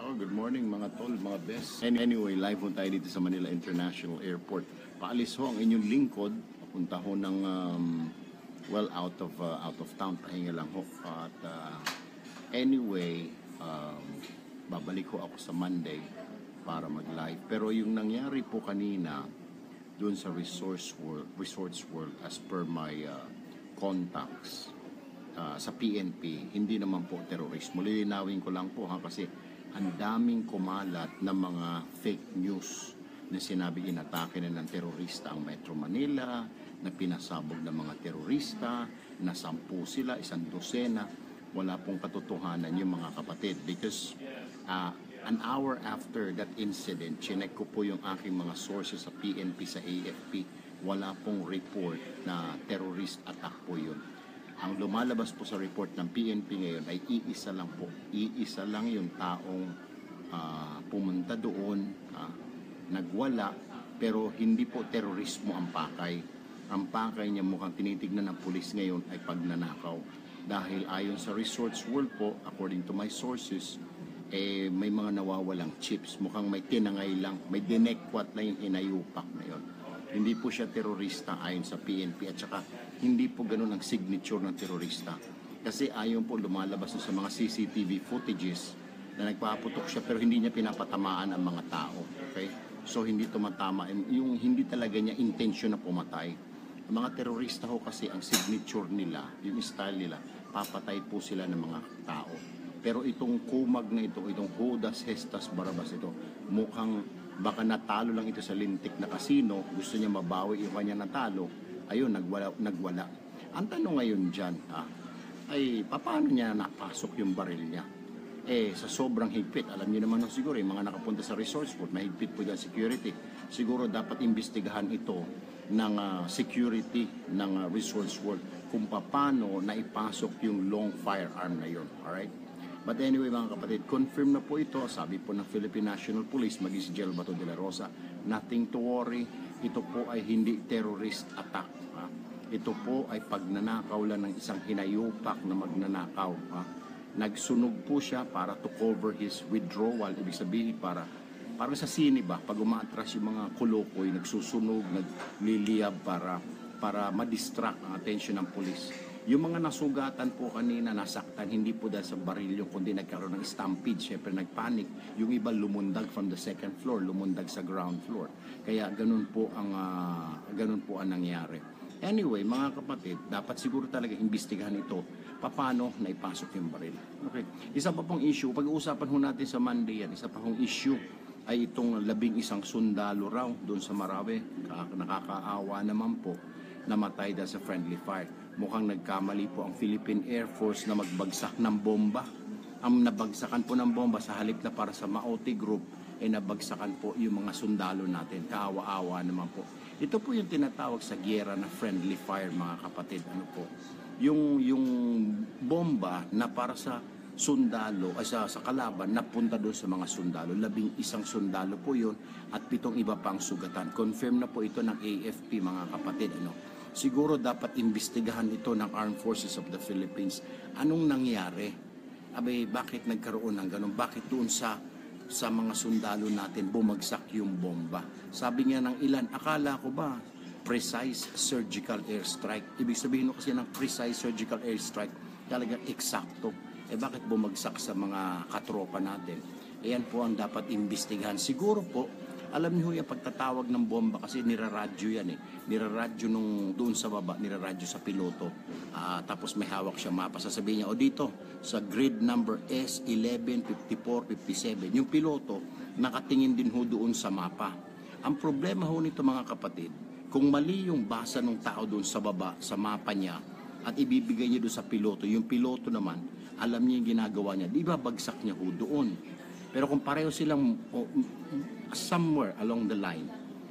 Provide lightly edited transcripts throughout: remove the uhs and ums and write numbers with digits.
Good morning mga tol, mga best. Anyway, live po tayo dito sa Manila International Airport. Paalis ho ang inyong lingkod, papunta ho ng out of town, pahinga lang ho. At anyway, babalik ho ako sa Monday para mag-live. Pero yung nangyari po kanina doon sa Resorts World as per my contacts sa PNP, hindi naman po terorismo. Lilinawin ko lang po kasi ang daming kumalat na mga fake news na sinabi inatake na ng terorista ang Metro Manila, na pinasabog ng mga terorista, na 10 sila, 100. Wala pong katotohanan yung mga kapatid. Because an hour after that incident, chinek ko po yung aking mga sources sa PNP, sa AFP, wala pong report na terrorist attack po yun. Ang lumalabas po sa report ng PNP ngayon ay iisa lang po. Iisa lang yung taong pumunta doon, nagwala, pero hindi po terorismo ang pakay. Ang pakay niya mukhang tinitignan ng pulis ngayon ay pagnanakaw. Dahil ayon sa Resorts World po, according to my sources, may mga nawawalang chips. Mukhang may tinangay lang, may dinekwat lang yung inayupak na yun. Hindi po siya terorista ayon sa PNP at saka hindi po ganun ang signature ng terorista. Kasi ayon po lumalabas sa mga CCTV footages na nagpaputok siya pero hindi niya pinapatamaan ang mga tao. Okay? So hindi tumatama. Yung hindi talaga niya intention na pumatay. Ang mga terorista ho kasi ang signature nila, yung style nila, papatay po sila ng mga tao. Pero itong kumag na ito, itong Judas Hestas Barrabas ito, mukhang baka natalo lang ito sa lintik na kasino, gusto niya mabawi yung kanya natalo, ayun, nagwala. Ang tanong ngayon dyan, ay paano niya napasok yung baril niya? Sa sobrang higpit, alam niyo naman siguro, yung mga nakapunta sa Resorts World, mahigpit po dyan security. Siguro dapat imbestigahan ito ng security ng Resorts World kung paano naipasok yung long firearm na yun. Alright? But anyway mga kapatid, confirm na po ito, sabi po ng Philippine National Police, maging si General Bato de la Rosa, nothing to worry, ito po ay hindi terrorist attack. Ito po ay pagnanakaw lang ng isang hinayupak na magnanakaw. Nagsunog po siya para to cover his withdrawal, ibig sabihin para sa sine ba, pag umaatras yung mga kolokoy, nagsusunog, nagliliyab para ma-distract ang attention ng police. Yung mga nasugatan po kanina, nasaktan, hindi po dahil sa barilyo, kundi nagkaroon ng stampede. Siyempre nagpanic. Yung iba lumundag from the second floor, lumundag sa ground floor. Kaya ganun po ang nangyari. Anyway, mga kapatid, dapat siguro talaga imbestigahan ito. Paano naipasok yung baril. Okay. Isa pa pong issue, pag-uusapan ho natin sa Monday yan, isa pa pong issue ay itong 11 sundalo raw doon sa Marawi. Nakakaawa naman po, namatay dahil sa friendly fire. Mukhang nagkamali po ang Philippine Air Force na magbagsak ng bomba. Ang nabagsakan po ng bomba sa halip na para sa Maote Group, nabagsakan po yung mga sundalo natin. Kaawa-awa naman po. Ito po yung tinatawag sa giyera na friendly fire, mga kapatid. Ano po? Yung bomba na para sa sundalo, sa kalaban, napunta doon sa mga sundalo. 11 sundalo po yun at 7 iba pang sugatan. Confirm na po ito ng AFP, mga kapatid. Siguro dapat imbestigahan ito ng Armed Forces of the Philippines. Anong nangyari? Bakit nagkaroon ng ganun? Bakit doon sa mga sundalo natin bumagsak yung bomba? Sabi nga ng ilan, akala ko ba precise surgical airstrike? Ibig sabihin kasi ng precise surgical airstrike, talaga eksakto. Bakit bumagsak sa mga katropa natin? Yan po ang dapat imbestigahan. Siguro po, alam niyo yung pagtatawag ng bomba kasi niraradyo yan Niraradyo nung doon sa baba, niraradyo sa piloto. Tapos may hawak siya mapa. Sasabihin niya, dito sa grid number S11, 54, 57. Yung piloto, nakatingin din ho doon sa mapa. Ang problema ho nito mga kapatid, kung mali yung basa ng tao doon sa baba, sa mapa niya, at ibibigay niya doon sa piloto, yung piloto naman, alam niya yung ginagawa niya, di ba bagsak niya ho doon. Pero kung pareho silang somewhere along the line,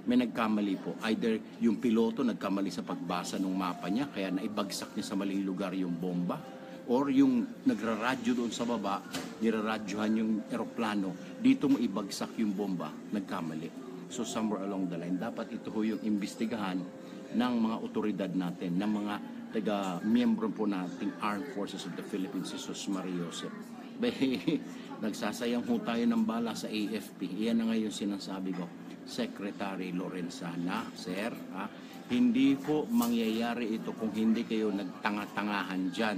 may nagkamali po. Either yung piloto nagkamali sa pagbasa ng mapa niya, kaya naibagsak niya sa maling lugar yung bomba, or yung nagraradyo doon sa baba, niraradyohan yung eroplano, dito mo ibagsak yung bomba, nagkamali. So somewhere along the line, dapat ito ho yung imbestigahan ng mga otoridad natin, ng mga taga-miyembro po nating Armed Forces of the Philippines, si Sus Mariosep. nagsasayang ho tayo ng bala sa AFP. Iyan na ngayon sinasabi ko, Secretary Lorenzana, Sir, hindi po mangyayari ito kung hindi kayo nagtanga-tangahan dyan.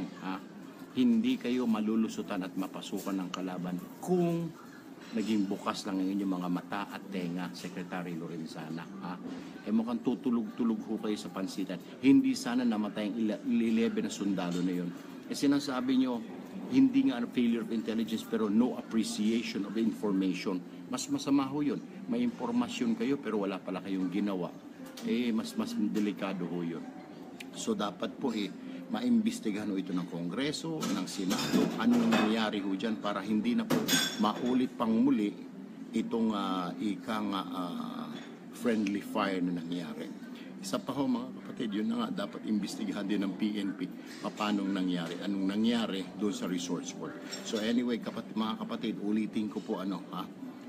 Hindi kayo malulusutan at mapasukan ng kalaban kung naging bukas lang ang inyong mga mata at tenga, Secretary Lorenzana. Mukhang tutulog-tulog ho kayo sa pansitan. Hindi sana namatay ang 11 na sundalo na yun. Sinasabi nyo, hindi nga failure of intelligence pero no appreciation of information. Mas masama ho yun. May impormasyon kayo pero wala pala kayong ginawa. Mas delikado ho yun. So dapat po maimbestigahan ho ito ng Kongreso, ng Senado, anong nangyari ho dyan para hindi na po maulit pang muli itong friendly fire na nangyari. Isa pa ho mga kapatid, yun na nga, dapat imbestigahan din ng PNP paano nangyari, anong nangyari doon sa Resorts World. So anyway, mga kapatid, ulitin ko po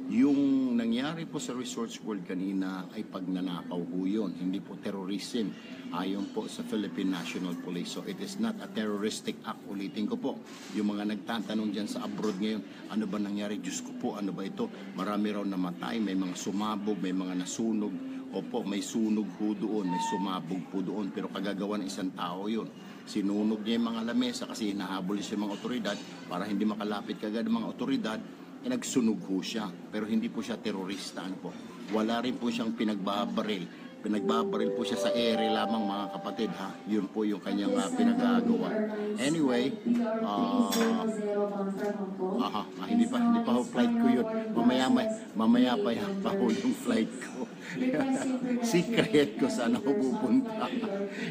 yung nangyari po sa Resorts World kanina ay pagnanakaw ho yun, hindi po terrorism ayon po sa Philippine National Police. So it is not a terroristic act. Ulitin ko po, yung mga nagtatanong dyan sa abroad ngayon, ano ba nangyari? Diyos ko po, ano ba ito? Marami raw namatay, may mga sumabog, may mga nasunog. Opo, may sunog po doon, may sumabog po doon, pero kagagawa ng isang tao yun. Sinunog niya yung mga lamesa kasi hinahabol siya ng mga otoridad para hindi makalapit kagad ng mga otoridad, nagsunog po siya. Pero hindi po siya terorista. Wala rin po siyang pinagbabaril. Pinagbabaril po siya sa ere lamang mga kapatid. Yun po yung kanyang pinagagawa. Anyway, hindi pa ho flight ko yun. Mamaya pa ho yung flight ko. Secret ko saan ako pupunta.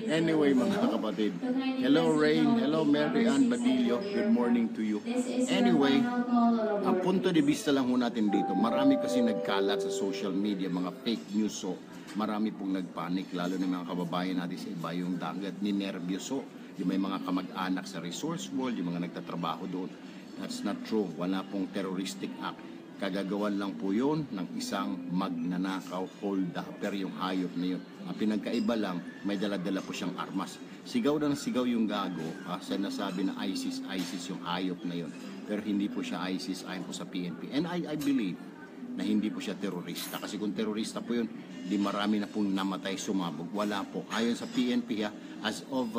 Anyway mga kapatid. Hello Rain, hello Mary Ann Badillo. Good morning to you. Anyway, ang punto de vista lang ho natin dito. Marami kasi nagkalat sa social media, mga fake news. So, marami pong nagpanik, lalo na mga kababayan natin sa iba yung dagat, ninervyoso. Yung may mga kamag-anak sa Resource World, yung mga nagtatrabaho doon. That's not true. Wala pong terroristic act. Kagagawan lang po yun ng isang magnanakaw, hold-upper, yung hayop na yun. Ang pinagkaiba lang, may dala-dala po siyang armas. Sigaw na sigaw yung gago, sinasabi na ISIS yung hayop na yun. Pero hindi po siya ISIS, ayon po sa PNP. And I believe na hindi po siya terorista. Kasi kung terorista po yun, di marami na pong namatay, sumabog. Wala po. Ayon sa PNP, as of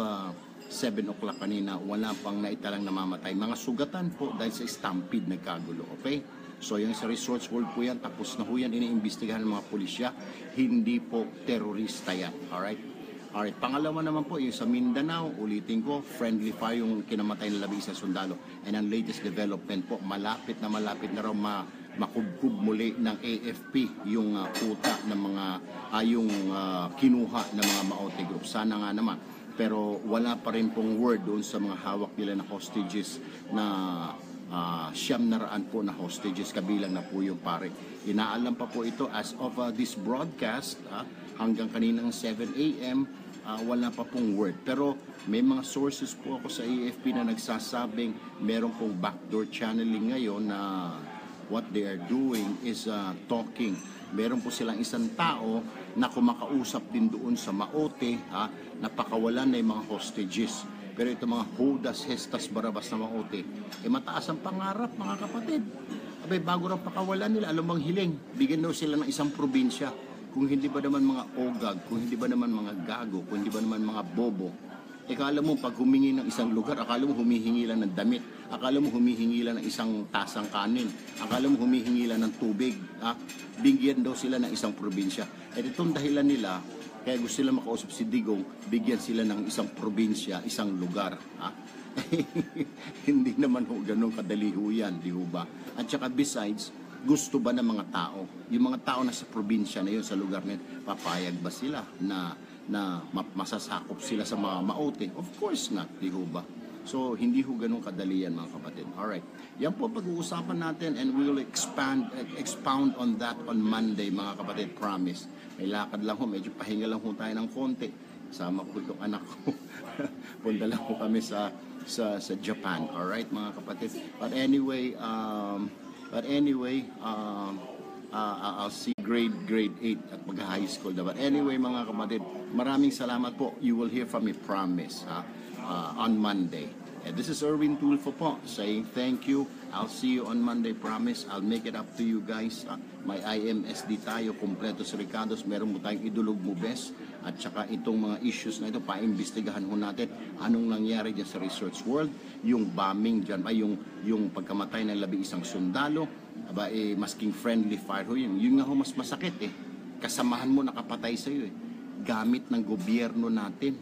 7 o'clock kanina, wala pang naitalang namamatay. Mga sugatan po dahil sa stampede nagkagulo. Okay? So yung sa Resorts World po yan, tapos na po yan, iniimbestigahan ng mga pulisya. Hindi po terorista yan. Alright? Alright, pangalawa naman po, yung sa Mindanao, ulitin ko, friendly fire yung kinamatay na 11 sundalo. And ang latest development po, malapit na raw makubkub muli ng AFP yung kuta ng mga kinuha ng mga Maote group. Sana nga naman. Pero wala pa rin pong word doon sa mga hawak nila na hostages na 900 po na hostages, kabilang na po yung pare. Inaalam pa po ito as of this broadcast hanggang kaninang 7 a.m. Wala pa pong word. Pero may mga sources po ako sa AFP na nagsasabing meron pong backdoor channeling ngayon na what they are doing is talking. Meron po silang isang tao na kumakausap din doon sa Maote, napakawalan na yung mga hostages. Pero ito mga Judas, Hestas, Barabas na Maote, mataas ang pangarap mga kapatid. Abay, bago raw pakawalan nila, alam bang hiling, bigyan daw sila ng isang probinsya. Kung hindi ba naman mga ogag, kung hindi ba naman mga gago, kung hindi ba naman mga bobo. Akala mo pag humingi ng isang lugar, akala mo humihingi lang ng damit, akala mo humihingi lang ng isang tasang kanin, akala mo humihingi lang ng tubig, bigyan daw sila ng isang probinsya. At itong dahilan nila, kaya gusto sila makausap si Digong, bigyan sila ng isang probinsya, isang lugar. Hindi naman ho ganun kadali ho yan, di ho ba? At saka besides, gusto ba ng mga tao, yung mga tao na sa probinsya na yun, sa lugar na yun, papayag ba sila na masasakop sila sa mga Maote? Of course not, di ho ba? So, hindi ho ganun kadali yan mga kapatid. Alright, yan po pag-uusapan natin and we will expound on that on Monday mga kapatid, promise. May lakad lang ho, medyo pahinga lang ho tayo ng konti. Sama ko itong anak ko. Punta lang ho kami sa Japan. Alright mga kapatid. But anyway, I'll see grade 8 at mag-high school. But anyway mga kapatid, maraming salamat po. You will hear from me, promise, on Monday. This is Erwin Tulfo po saying thank you. I'll see you on Monday, promise. I'll make it up to you guys. May IMSD tayo, kompleto sa Ricardos. Meron mo tayong idulog mo best. At saka itong mga issues na ito, paimbestigahan ho natin anong nangyari dyan sa Resorts World. Yung bombing dyan, yung pagkamatay ng 11 sundalo. Aba, masking friendly fire ho yun. Yun nga ho mas masakit eh. Kasamahan mo nakapatay sa'yo eh. Gamit ng gobyerno natin.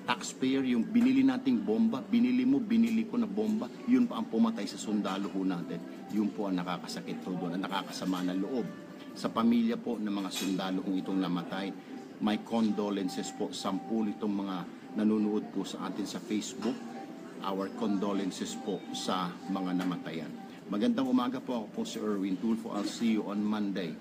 Taxpayer, yung binili nating bomba, binili mo, binili ko na bomba, yun pa ang pumatay sa sundalo ho natin. Yun po ang nakakasakit po doon, ang nakakasama na loob. Sa pamilya po ng mga sundalo kung itong namatay, my condolences po, 10 itong mga nanonood po sa atin sa Facebook. Our condolences po sa mga namatayan. Magandang umaga po, ako po si Erwin Tulfo. I'll see you on Monday.